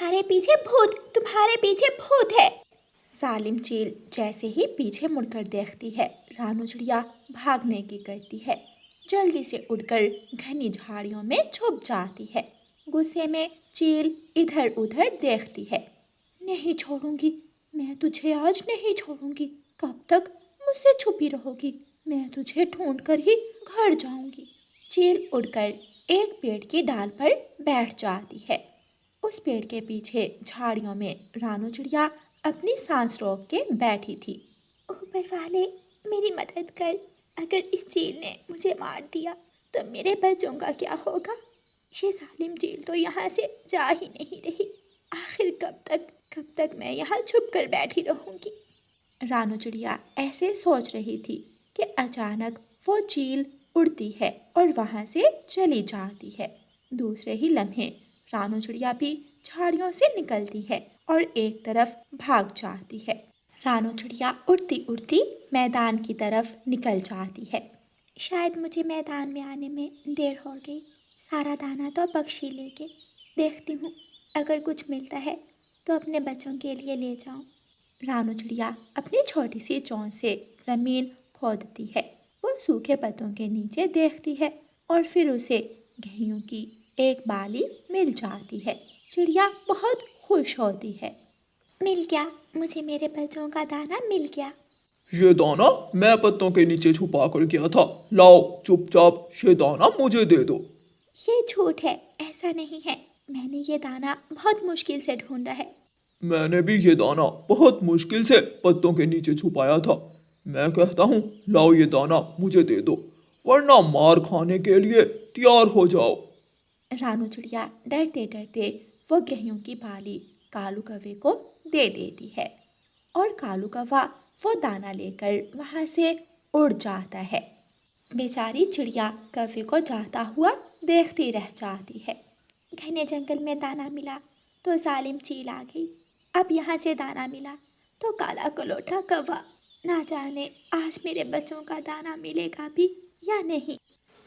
तुम्हारे पीछे भूत, तुम्हारे पीछे भूत है। जालिम चील जैसे ही पीछे मुड़कर देखती है, रानू चिड़िया भागने की करती है। जल्दी से उड़कर घनी झाड़ियों में छुप जाती है। गुस्से में चील इधर उधर देखती है। नहीं छोड़ूंगी, मैं तुझे आज नहीं छोड़ूंगी। कब तक मुझसे छुपी रहोगी? मैं तुझे ढूंढ कर ही घर जाऊंगी। चील उड़कर एक पेड़ की डाल पर बैठ जाती है। उस पेड़ के पीछे झाड़ियों में रानू चिड़िया अपनी सांस रोक के बैठी थी। ऊपर वाले, मेरी मदद कर। अगर इस चील ने मुझे मार दिया तो मेरे बच्चों का क्या होगा? ये जालिम चील तो यहाँ से जा ही नहीं रही। आखिर कब तक मैं यहाँ छुप कर बैठी रहूँगी? रानू चिड़िया ऐसे सोच रही थी कि अचानक वो चील उड़ती है और वहाँ से चली जाती है। दूसरे ही लम्हे रानू चिड़िया भी झाड़ियों से निकलती है और एक तरफ भाग जाती है। रानू चिड़िया उड़ती उड़ती मैदान की तरफ निकल जाती है। शायद मुझे मैदान में आने में देर हो गई। सारा दाना तो पक्षी ले गए। देखती हूँ, अगर कुछ मिलता है तो अपने बच्चों के लिए ले जाऊँ। रानू चिड़िया अपनी छोटी सी चोंच से ज़मीन खोदती है। वो सूखे पत्तों के नीचे देखती है और फिर उसे गेहूं की एक बाली मिल जाती है। चिड़िया बहुत खुश होती है। मिल गया, मुझे मेरे बच्चों का दाना मिल गया। ये दाना मैं पत्तों के नीचे छुपा कर गया था। लाओ, चुपचाप ये दाना मुझे दे दो। ये झूठ है, ऐसा नहीं है। मैंने ये दाना बहुत मुश्किल से ढूंढा है। मैंने भी ये दाना बहुत मुश्किल से पत्तों के नीचे छुपाया था। मैं कहता हूँ, लाओ ये दाना मुझे दे दो, वरना मार खाने के लिए तैयार हो जाओ। रानू चिड़िया डरते डरते वो गेहूं की बाली कालू कौवे को दे देती है और कालू कौवा वो दाना लेकर वहाँ से उड़ जाता है। बेचारी चिड़िया कौवे को जाता हुआ देखती रह जाती है। घने जंगल में दाना मिला तो जालिम चील आ गई। अब यहाँ से दाना मिला तो काला कलोटा कौवा। ना जाने आज मेरे बच्चों का दाना मिलेगा भी या नहीं।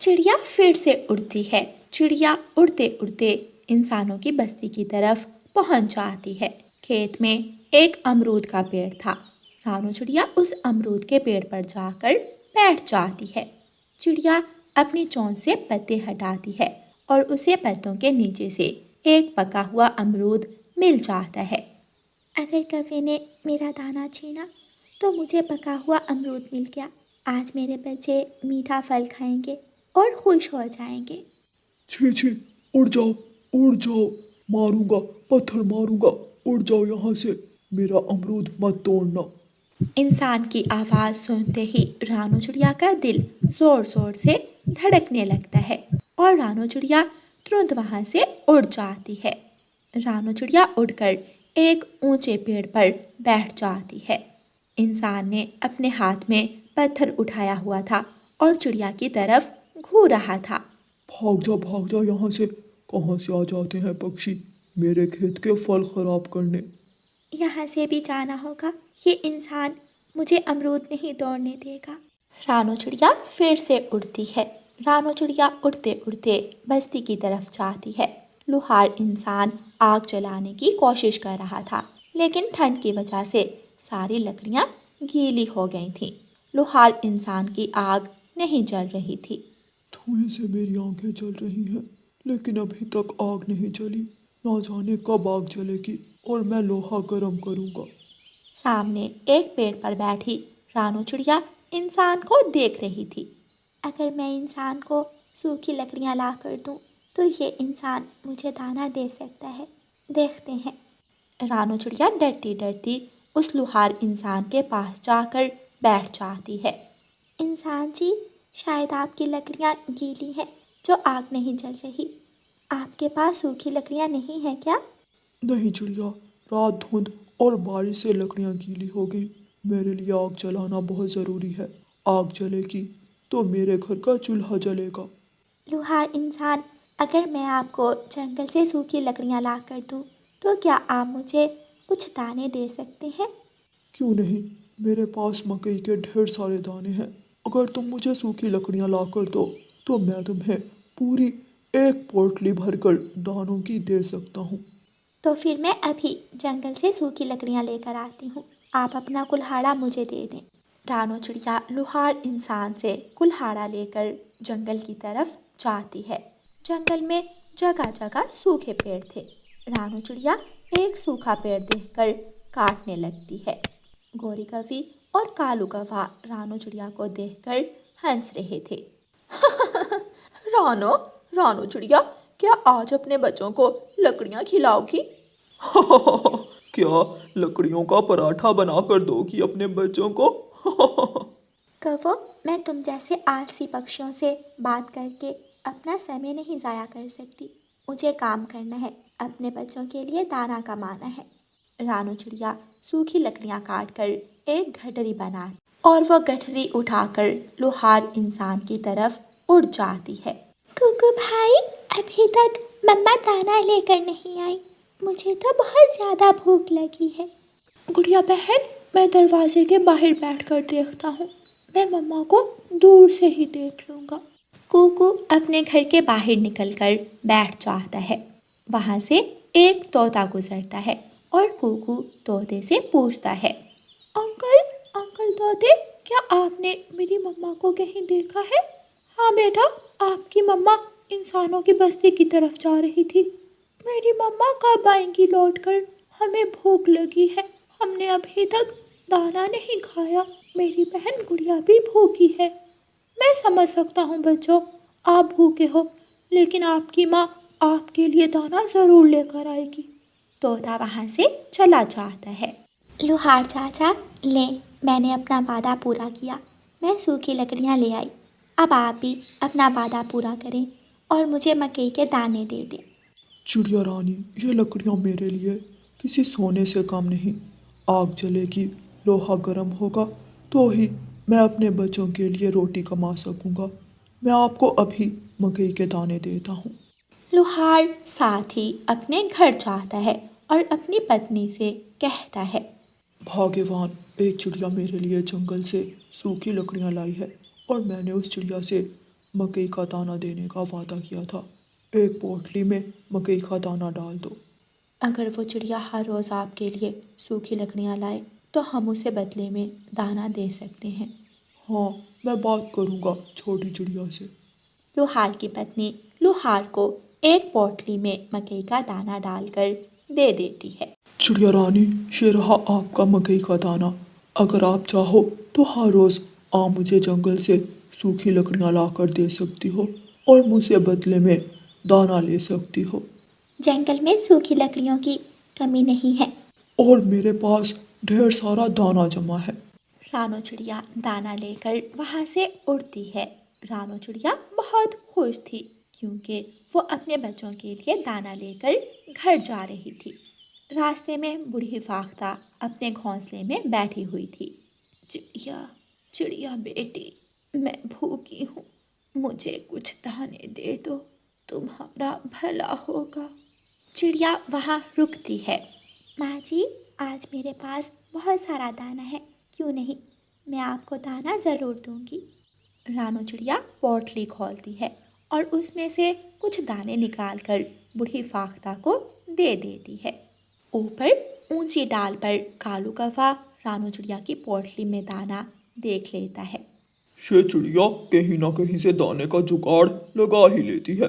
चिड़िया फिर से उड़ती है। चिड़िया उड़ते उड़ते इंसानों की बस्ती की तरफ पहुंच जाती है। खेत में एक अमरूद का पेड़ था। रानू चिड़िया उस अमरूद के पेड़ पर जाकर बैठ जाती है। चिड़िया अपनी चोंच से पत्ते हटाती है और उसे पत्तों के नीचे से एक पका हुआ अमरूद मिल जाता है। अगर कौवे ने मेरा दाना छीना तो मुझे पका हुआ अमरूद मिल गया। आज मेरे बच्चे मीठा फल खाएंगे और खुश हो जाएंगे। छी छी, उड़ जाओ, उड़ जाओ, मारूंगा, पत्थर मारूंगा, उड़ जाओ यहाँ से, मेरा अमरूद मत तोड़ना। इंसान की आवाज़ सुनते ही रानू चिड़िया का दिल ज़ोर ज़ोर से धड़कने लगता है और रानू चिड़िया तुरंत वहाँ से उड़ जाती है। रानू चिड़िया उड़कर एक ऊंचे पेड़ पर बैठ जाती है। इंसान ने अपने हाथ में पत्थर उठाया हुआ था और चिड़िया की तरफ घूर रहा था। भाग जा यहाँ से। कहाँ से आ जाते हैं पक्षी मेरे खेत के फल खराब करने। यहाँ से भी जाना होगा। ये इंसान मुझे अमरूद नहीं तोड़ने देगा। रानू चिड़िया फिर से उड़ती है। रानू चिड़िया उड़ते उड़ते बस्ती की तरफ जाती है। लुहार इंसान आग जलाने की कोशिश कर रहा था, लेकिन ठंड की वजह से सारी लकड़ियाँ गीली हो गई थीं। लुहार इंसान की आग नहीं जल रही थी। धुएं से मेरी आंखें जल रही हैं, लेकिन अभी तक आग नहीं जली। ना जाने कब आग जलेगी और मैं लोहा गर्म करूँगा। सामने एक पेड़ पर बैठी रानू चिड़िया इंसान को देख रही थी। अगर मैं इंसान को सूखी लकड़ियाँ ला कर दूँ तो ये इंसान मुझे दाना दे सकता है। देखते हैं। रानू चिड़िया डरती डरती उस लुहार इंसान के पास जाकर बैठ जाती है। इंसान जी, शायद आपकी लकड़ियाँ गीली हैं जो आग नहीं जल रही। आपके पास सूखी लकड़ियाँ नहीं हैं क्या? नहीं चिड़िया, रात धुंध और बारिश से लकड़ियाँ गीली हो गई। मेरे लिए आग जलाना बहुत ज़रूरी है। आग जलेगी तो मेरे घर का चूल्हा जलेगा। लुहार इंसान, अगर मैं आपको जंगल से सूखी लकड़ियाँ ला कर दूँ तो क्या आप मुझे कुछ दाने दे सकते हैं? क्यों नहीं, मेरे पास मकई के ढेर सारे दाने हैं। अगर तुम मुझे सूखी लकड़ियाँ ला कर दो तो मैं तुम्हें पूरी एक पोटली भरकर दानों की दे सकता हूँ। तो फिर मैं अभी जंगल से सूखी लकड़ियाँ लेकर आती हूँ, आप अपना कुल्हाड़ा मुझे दे दें। रानो चिड़िया लोहार इंसान से कुल्हाड़ा लेकर जंगल की तरफ जाती है। जंगल में जगह जगह सूखे पेड़ थे। रानो चिड़िया एक सूखा पेड़ देखकर काटने लगती है। गौरी कवि और कालू कौवा रानो चिड़िया को देखकर हंस रहे थे। रानो रानो चिड़िया, क्या आज अपने बच्चों को लकड़ियाँ खिलाओगी? क्या लकड़ियों का पराठा बनाकर दोगी अपने बच्चों को? कवो, मैं तुम जैसे आलसी पक्षियों से बात करके अपना समय नहीं ज़ाया कर सकती। मुझे काम करना है, अपने बच्चों के लिए दाना कमाना है। रानो चिड़िया सूखी लकड़ियाँ काट कर एक गठरी बना और वह गठरी उठाकर लोहार इंसान की तरफ उड़ जाती है। कुकू भाई, अभी तक मम्मा दाना लेकर नहीं आई, मुझे तो बहुत ज़्यादा भूख लगी है। गुड़िया बहन, मैं दरवाजे के बाहर बैठकर देखता हूँ, मैं मम्मा को दूर से ही देख लूँगा। कुकू अपने घर के बाहर निकलकर बैठ जाता है। वहाँ से एक तोता गुजरता है और कुकू तोते से पूछता है, अंकल अंकल तोते, क्या आपने मेरी मम्मा को कहीं देखा है? हाँ बेटा, आपकी मम्मा इंसानों की बस्ती की तरफ जा रही थी। मेरी मम्मा कब आएंगी लौटकर? हमें भूख लगी है, हमने अभी तक दाना नहीं खाया। मेरी बहन गुड़िया भी भूखी है। मैं समझ सकता हूँ बच्चों, आप भूखे हो, लेकिन आपकी माँ आपके लिए दाना ज़रूर लेकर आएगी। तोता वहाँ से चला जाता है। लोहार चाचा, ले, मैंने अपना वादा पूरा किया, मैं सूखी लकड़ियाँ ले आई। अब आप भी अपना वादा पूरा करें और मुझे मकई के दाने दे दें। चिड़िया रानी, ये लकड़ियाँ मेरे लिए किसी सोने से कम नहीं। आग जलेगी, लोहा गर्म होगा तो ही मैं अपने बच्चों के लिए रोटी कमा सकूँगा। मैं आपको अभी मकई के दाने देता हूँ। लोहार साथ ही अपने घर जाता है और अपनी पत्नी से कहता है, भाग्यवान, एक चिड़िया मेरे लिए जंगल से सूखी लकड़ियाँ लाई है और मैंने उस चिड़िया से मकई का दाना देने का वादा किया था। एक पोटली में मकई का दाना डाल दो। अगर वो चिड़िया हर रोज़ आपके लिए सूखी लकड़ियाँ लाए तो हम उसे बदले में दाना दे सकते हैं। हाँ, मैं बात करूँगा छोटी चिड़िया से। लोहार की पत्नी लोहार को एक पोटली में मकई का दाना डालकर दे देती है। चिड़िया रानी, ये रहा आपका मकई का दाना। अगर आप चाहो तो हर रोज़ आप मुझे जंगल से सूखी लकड़ियाँ ला कर दे सकती हो और मुझसे बदले में दाना ले सकती हो। जंगल में सूखी लकड़ियों की कमी नहीं है। और मेरे पास ढेर सारा दाना जमा है। रानो चिड़िया दाना लेकर वहाँ से उड़ती है। रानो चिड़िया बहुत खुश थी क्योंकि वो अपने बच्चों के लिए दाना लेकर घर जा रही थी। रास्ते में बूढ़ी फाख्ता अपने घोंसले में बैठी हुई थी। चिड़िया चिड़िया बेटी, मैं भूखी हूँ, मुझे कुछ दाने दे दो, तुम्हारा भला होगा। चिड़िया वहाँ रुकती है। माँ जी, आज मेरे पास बहुत सारा दाना है, क्यों नहीं, मैं आपको दाना ज़रूर दूंगी। रानो चिड़िया पोटली खोलती है और उसमें से कुछ दाने निकालकर बूढ़ी फाख्ता को दे देती है। ऊपर ऊंची डाल पर कालू कौवा रानो चिड़िया की पोटली में दाना देख लेता है। ये चिड़िया कहीं ना कहीं से दाने का जुगाड़ लगा ही लेती है।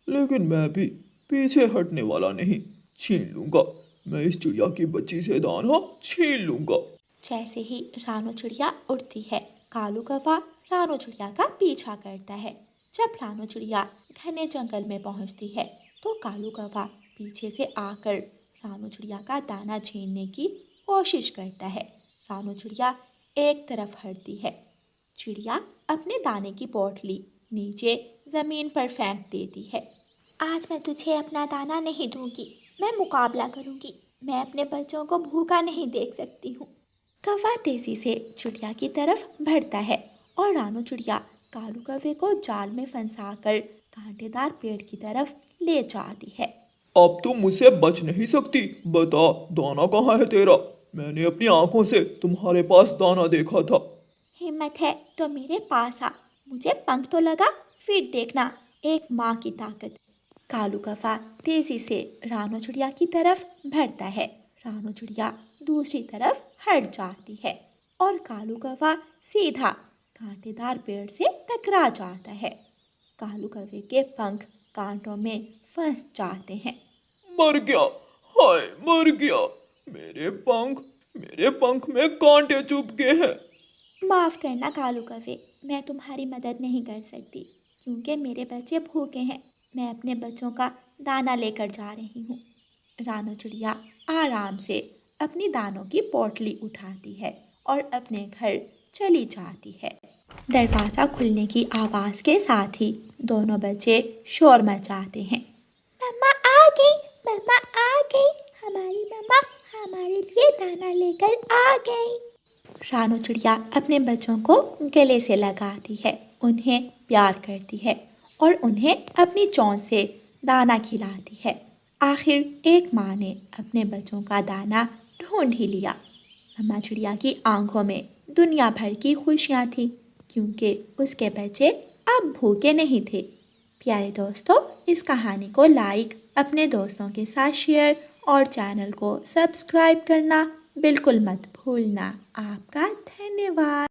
लेकिन मैं भी पीछे हटने वाला नहीं, छीन लूंगा। मैं इस चिड़िया की बच्ची से दाना छीन लूंगा। जैसे ही रानो चिड़िया उड़ती है, कालू कौवा रानो चिड़िया का पीछा करता है। जब रानो चिड़िया घने जंगल में पहुंचती है तो कालू कौवा पीछे से आकर रानो चिड़िया का दाना छीनने की कोशिश करता है। रानो चिड़िया एक तरफ हटती है। चिड़िया अपने दाने की पोटली नीचे ज़मीन पर फेंक देती है। आज मैं तुझे अपना दाना नहीं दूंगी, मैं मुकाबला करूंगी, मैं अपने बच्चों को भूखा नहीं देख सकती हूँ। कौवा तेजी से चिड़िया की तरफ बढ़ता है और रानो चिड़िया कालू कौवे को जाल में फंसाकर कांटेदार पेड़ की तरफ ले जाती है। अब तुम मुझसे बच नहीं सकती। बता, दाना कहाँ है तेरा? मैंने अपनी आंखों से तुम्हारे पास दाना देखा था। हिम्मत है तो मेरे पास आ, मुझे पंख तो लगा, फिर देखना एक माँ की ताकत। कालू कौवा तेजी से रानू चिड़िया की तरफ बढ़ता है। रानू चिड़िया दूसरी तरफ हट जाती है और कालू कौवा सीधा कांटेदार पेड़ से टकरा जाता है। कालू कौवे के पंख कांटों में फंस जाते हैं। मर गया, हाय मर गया। मेरे पंख में कांटे चुभ गए हैं। माफ़ करना कालू कौवे, मैं तुम्हारी मदद नहीं कर सकती क्योंकि मेरे बच्चे भूखे हैं। मैं अपने बच्चों का दाना लेकर जा रही हूँ। रानू चिड़िया आराम से अपनी दानों की पोटली उठाती है और अपने घर चली जाती है। दरवाज़ा खुलने की आवाज़ के साथ ही दोनों बच्चे शोर मचाते हैं। मम्मा आ गई, मम्मा आ गई, हमारी मम्मा हमारे लिए दाना लेकर आ गई। रानू चिड़िया अपने बच्चों को गले से लगाती है, उन्हें प्यार करती है और उन्हें अपनी चोंच से दाना खिलाती है। आखिर एक माँ ने अपने बच्चों का दाना ढूंढ ही लिया। मम्मा चिड़िया की आंखों में दुनिया भर की खुशियाँ थीं क्योंकि उसके बच्चे अब भूखे नहीं थे। प्यारे दोस्तों, इस कहानी को लाइक, अपने दोस्तों के साथ शेयर और चैनल को सब्सक्राइब करना बिल्कुल मत भूलना। आपका धन्यवाद।